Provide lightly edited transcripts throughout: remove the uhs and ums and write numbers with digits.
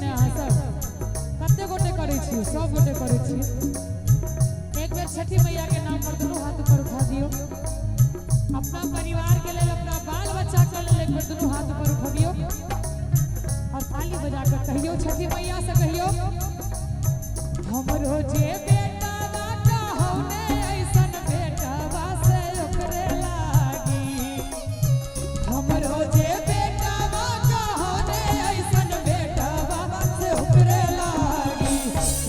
ने अहाँ सब कते गोटे करे छी, सब गोटे करे छी। एक बेर छठी मैया के नाम पर दोनों हाथ ऊपर उठा दियो, अपना परिवार के लिए, अपना बाल बच्चा के लिए एक बेर दोनों हाथ ऊपर उठाइयो और ताली बजा कर कहियो, छठी मैया से कहियो, हमरो जे बेटा बाटा होने ऐसन बेटा वासे ओकरे लागी, हमरो जे बेटा बाटा होने ऐसन बेटा वासे ओकरे लागी,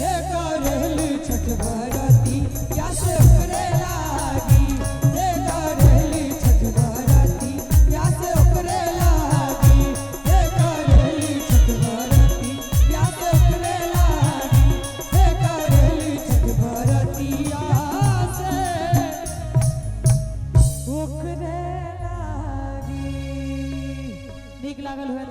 हे करेली छठ बरती या से ओकरे लागी, हे करेली छठ बरती या से ओकरे लागी, हे करेली छठ बरती या से ओकरे लागी, हे करेली छठ बरती या से ओकरे लागी। नीक लागल हो।